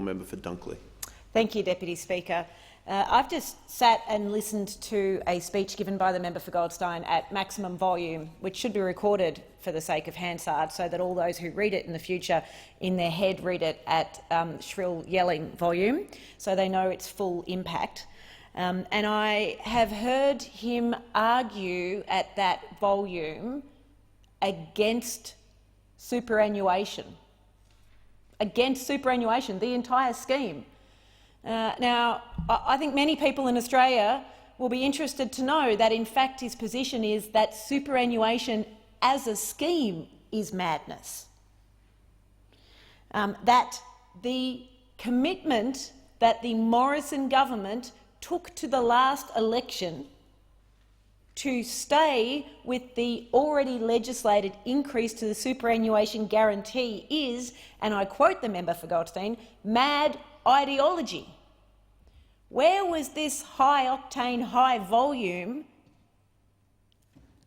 member for Dunkley. Thank you, Deputy Speaker. I've just sat and listened to a speech given by the member for Goldstein at maximum volume, which should be recorded for the sake of Hansard, so that all those who read it in the future in their head read it at shrill yelling volume, so they know its full impact. And I have heard him argue at that volume against superannuation. Against superannuation, the entire scheme. Now, I think many people in Australia will be interested to know that, in fact, his position is that superannuation as a scheme is madness. That the commitment that the Morrison government took to the last election to stay with the already legislated increase to the superannuation guarantee is, and I quote the member for Goldstein, mad ideology. Where was this high-octane, high-volume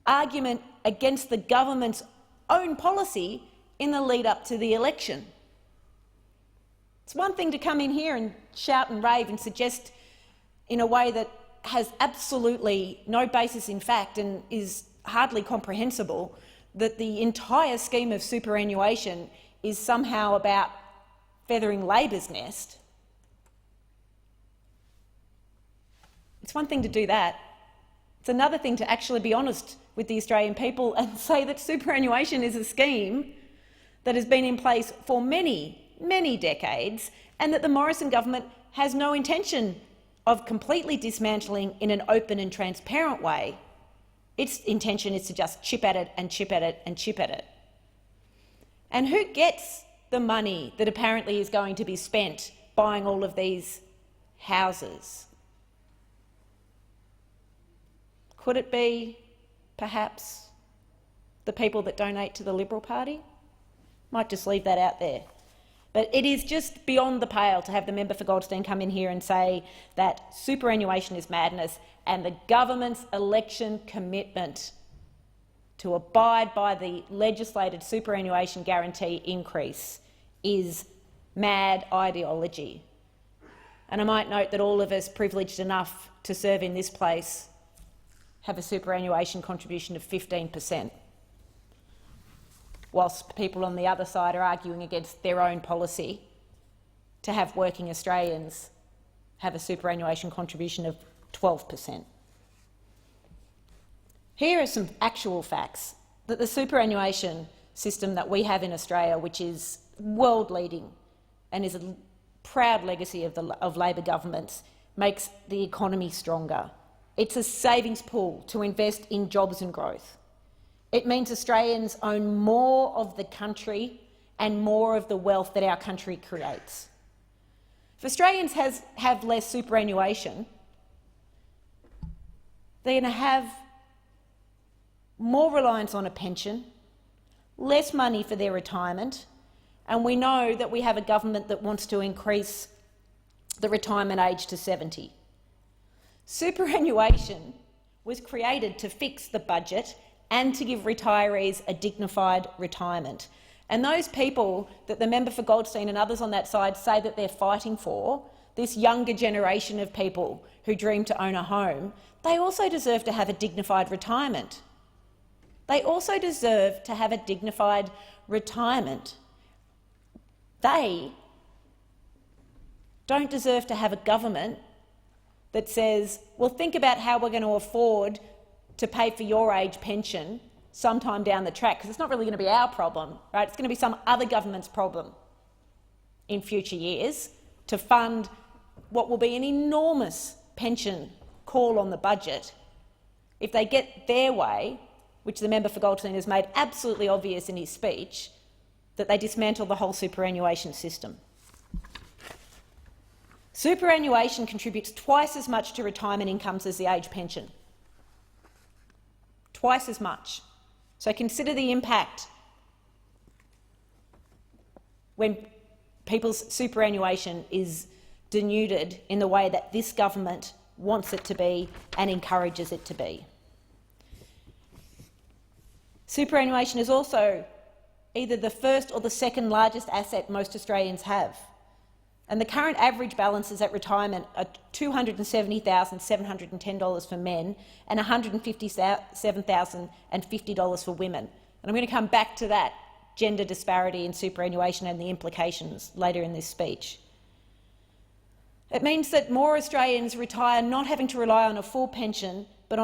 argument against the government's own policy in the lead-up to the election? It's one thing to come in here and shout and rave and suggest in a way that has absolutely no basis in fact and is hardly comprehensible that the entire scheme of superannuation is somehow about feathering Labor's nest. It's one thing to do that. It's another thing to actually be honest with the Australian people and say that superannuation is a scheme that has been in place for many, many decades and that the Morrison government has no intention of completely dismantling in an open and transparent way. Its intention is to just chip at it and chip at it and chip at it. And who gets the money that apparently is going to be spent buying all of these houses? Could it be, perhaps, the people that donate to the Liberal Party? Might just leave that out there. But it is just beyond the pale to have the member for Goldstein come in here and say that superannuation is madness and the government's election commitment to abide by the legislated superannuation guarantee increase is mad ideology. And I might note that all of us privileged enough to serve in this place have a superannuation contribution of 15%, whilst people on the other side are arguing against their own policy to have working Australians have a superannuation contribution of 12%. Here are some actual facts that the superannuation system that we have in Australia, which is world-leading and is a proud legacy of Labor governments, makes the economy stronger. It's a savings pool to invest in jobs and growth. It means Australians own more of the country and more of the wealth that our country creates. If Australians have less superannuation, they're going to have more reliance on a pension, less money for their retirement, and we know that we have a government that wants to increase the retirement age to 70. Superannuation was created to fix the budget and to give retirees a dignified retirement. And those people that the member for Goldstein and others on that side say that they're fighting for, this younger generation of people who dream to own a home, they also deserve to have a dignified retirement. They also deserve to have a dignified retirement. They don't deserve to have a government that says, well, think about how we're going to afford to pay for your age pension sometime down the track, because it's not really going to be our problem, right? It's going to be some other government's problem in future years to fund what will be an enormous pension call on the budget if they get their way, which the member for Goldstein has made absolutely obvious in his speech, that they dismantle the whole superannuation system. Superannuation contributes twice as much to retirement incomes as the age pension. Twice as much. So consider the impact when people's superannuation is denuded in the way that this government wants it to be and encourages it to be. Superannuation is also either the first or the second largest asset most Australians have. And the current average balances at retirement are $270,710 for men and $157,050 for women. And I'm going to come back to that gender disparity in superannuation and the implications later in this speech. It means that more Australians retire not having to rely on a full pension but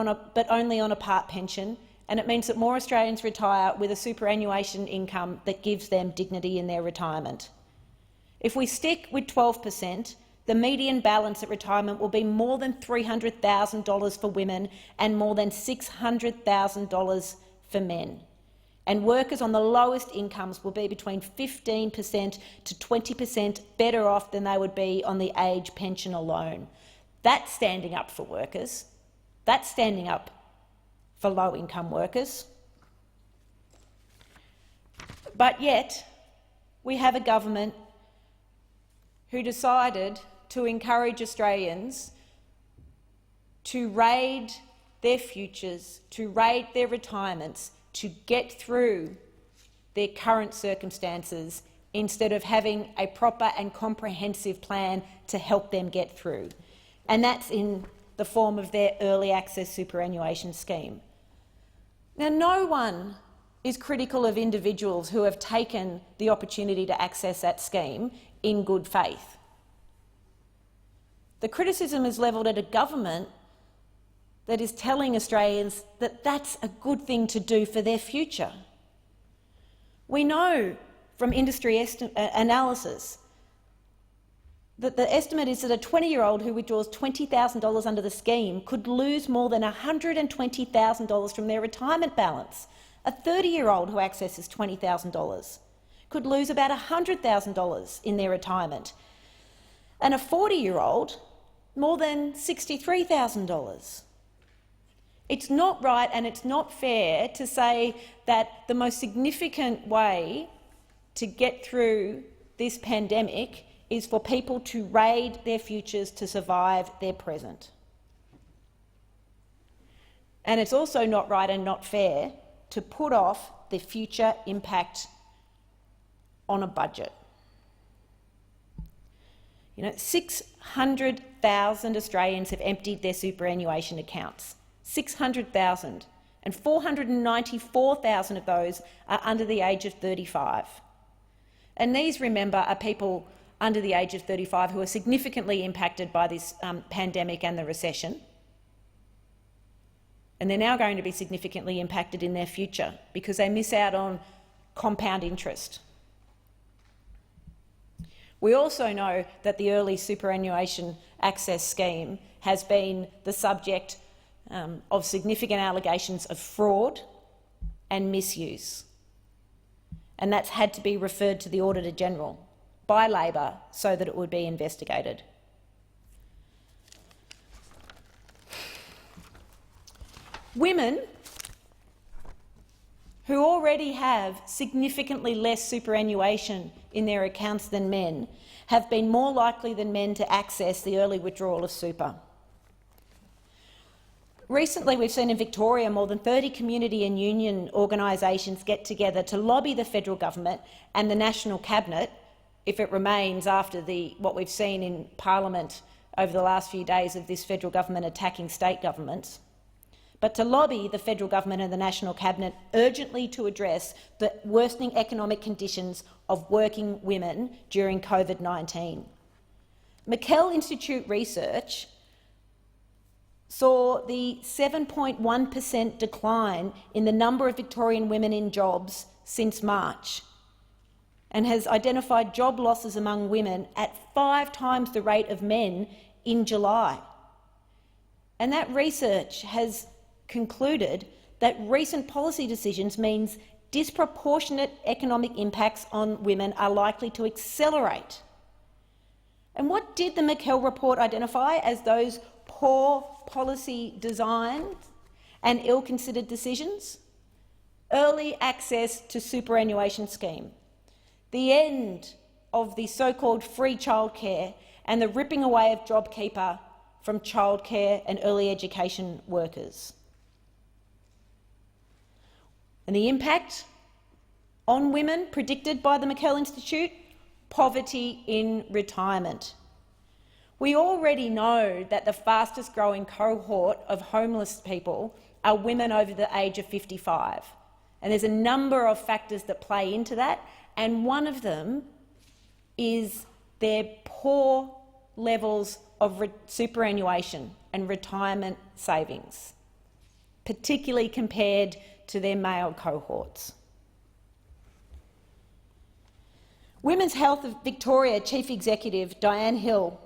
only on a part pension, and it means that more Australians retire with a superannuation income that gives them dignity in their retirement. If we stick with 12%, the median balance at retirement will be more than $300,000 for women and more than $600,000 for men. And workers on the lowest incomes will be between 15% to 20% better off than they would be on the age pension alone. That's standing up for workers. That's standing up for low-income workers. But yet, we have a government who decided to encourage Australians to raid their futures, to raid their retirements, to get through their current circumstances instead of having a proper and comprehensive plan to help them get through. And that's in the form of their early access superannuation scheme. Now, no one is critical of individuals who have taken the opportunity to access that scheme in good faith. The criticism is levelled at a government that is telling Australians that that's a good thing to do for their future. We know from industry analysis that the estimate is that a 20-year-old who withdraws $20,000 under the scheme could lose more than $120,000 from their retirement balance. A 30-year-old who accesses $20,000 could lose about $100,000 in their retirement, and a 40-year-old more than $63,000. It's not right and it's not fair to say that the most significant way to get through this pandemic is for people to raid their futures to survive their present. And it's also not right and not fair to put off the future impact on a budget. 600,000 Australians have emptied their superannuation accounts. 600,000, and 494,000 of those are under the age of 35. And these, remember, are people under the age of 35 who are significantly impacted by this pandemic and the recession. And they're now going to be significantly impacted in their future because they miss out on compound interest. We also know that the early superannuation access scheme has been the subject of significant allegations of fraud and misuse, and that's had to be referred to the Auditor-General by Labor so that it would be investigated. Women who already have significantly less superannuation in their accounts than men have been more likely than men to access the early withdrawal of super. Recently, we've seen in Victoria more than 30 community and union organisations get together to lobby the federal government and the National Cabinet, if it remains after what we've seen in Parliament over the last few days of this federal government attacking state governments, but to lobby the federal government and the National Cabinet urgently to address the worsening economic conditions of working women during COVID-19. McKell Institute research saw the 7.1% decline in the number of Victorian women in jobs since March, and has identified job losses among women at 5 times the rate of men in July. And that research has concluded that recent policy decisions means disproportionate economic impacts on women are likely to accelerate. And what did the McKell report identify as those poor policy designs and ill-considered decisions? Early access to superannuation scheme, the end of the so-called free childcare and the ripping away of JobKeeper from childcare and early education workers. And the impact on women predicted by the McKell Institute? poverty in retirement. We already know that the fastest growing cohort of homeless people are women over the age of 55. And there's a number of factors that play into that, and one of them is their poor levels of superannuation and retirement savings, particularly compared to their male cohorts. Women's Health of Victoria Chief Executive Diane Hill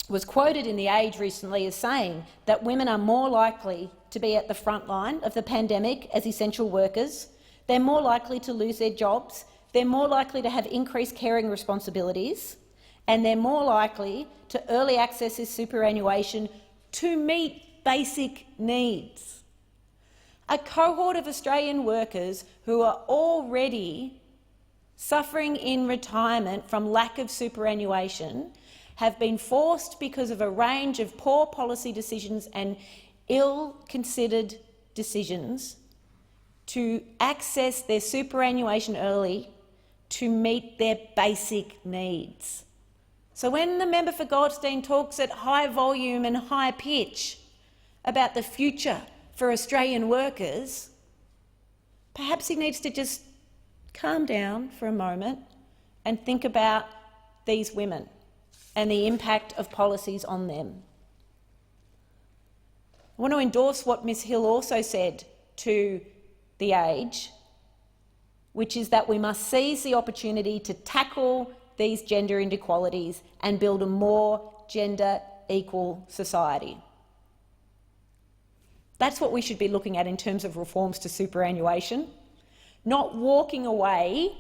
was quoted in The Age recently as saying that women are more likely to be at the front line of the pandemic as essential workers, they're more likely to lose their jobs, they're more likely to have increased caring responsibilities, and they're more likely to early access this superannuation to meet basic needs. A cohort of Australian workers who are already suffering in retirement from lack of superannuation have been forced, because of a range of poor policy decisions and ill-considered decisions, to access their superannuation early to meet their basic needs. So when the member for Goldstein talks at high volume and high pitch about the future for Australian workers, perhaps he needs to just calm down for a moment and think about these women and the impact of policies on them. I want to endorse what Ms Hill also said to The Age, which is that we must seize the opportunity to tackle these gender inequalities and build a more gender-equal society. That's what we should be looking at in terms of reforms to superannuation, not walking away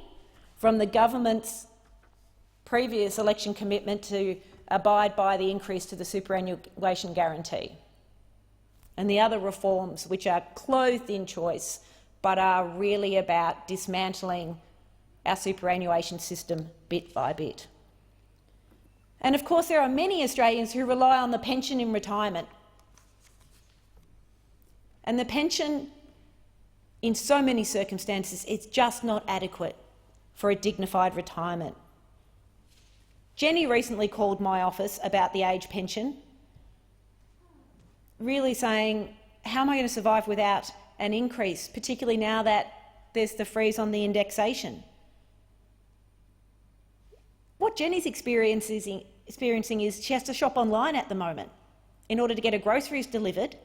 from the government's previous election commitment to abide by the increase to the superannuation guarantee and the other reforms which are clothed in choice but are really about dismantling our superannuation system bit by bit. And of course there are many Australians who rely on the pension in retirement. And the pension, in so many circumstances, it's just not adequate for a dignified retirement. Jenny recently called my office about the age pension, really saying, how am I going to survive without an increase, particularly now that there's the freeze on the indexation? What Jenny's experiencing is she has to shop online at the moment in order to get her groceries delivered,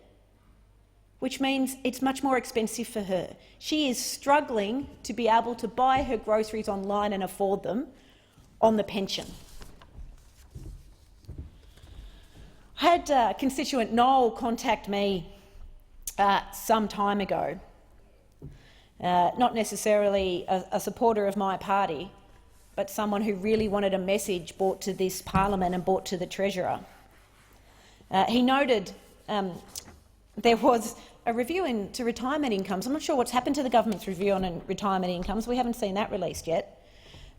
which means it's much more expensive for her. She is struggling to be able to buy her groceries online and afford them on the pension. I had constituent Noel contact me some time ago, not necessarily a supporter of my party, but someone who really wanted a message brought to this parliament and brought to the Treasurer. He noted there was a review into retirement incomes. I'm not sure what's happened to the government's review on retirement incomes. We haven't seen that released yet.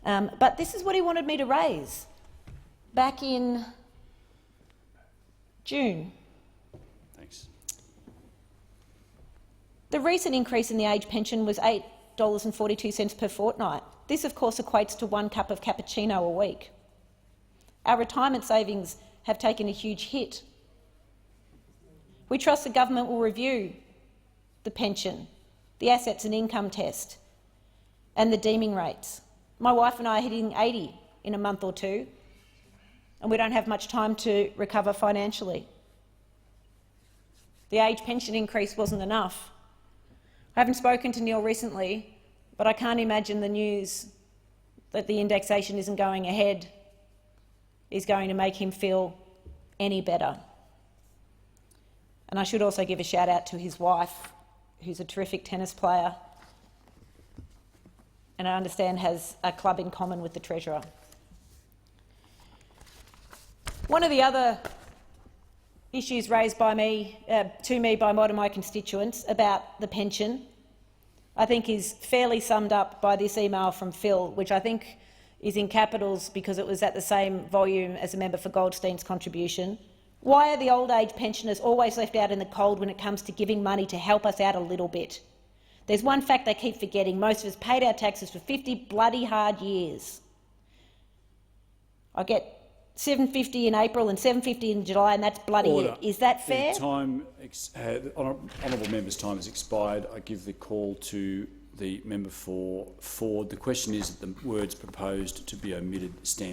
But this is what he wanted me to raise back in June. Thanks. The recent increase in the age pension was $8.42 per fortnight. This, of course, equates to 1 cup of cappuccino a week. Our retirement savings have taken a huge hit. We trust the government will review the pension, the assets and income test and the deeming rates. My wife and I are hitting 80 in a month or two, and we don't have much time to recover financially. The age pension increase wasn't enough. I haven't spoken to Neil recently, but I can't imagine the news that the indexation isn't going ahead is going to make him feel any better. And I should also give a shout out to his wife, who's a terrific tennis player and I understand has a club in common with the Treasurer. One of the other issues raised by to me by one of my constituents about the pension, I think is fairly summed up by this email from Phil, which I think is in capitals because it was at the same volume as the member for Goldstein's contribution. Why are the old age pensioners always left out in the cold when it comes to giving money to help us out a little bit? There's one fact they keep forgetting. Most of us paid our taxes for 50 bloody hard years. I get $750 in April and $750 in July, and that's bloody Order. it. Is that fair? The honourable member's time has expired. I give the call to the member for Ford. The question is that the words proposed to be omitted stand.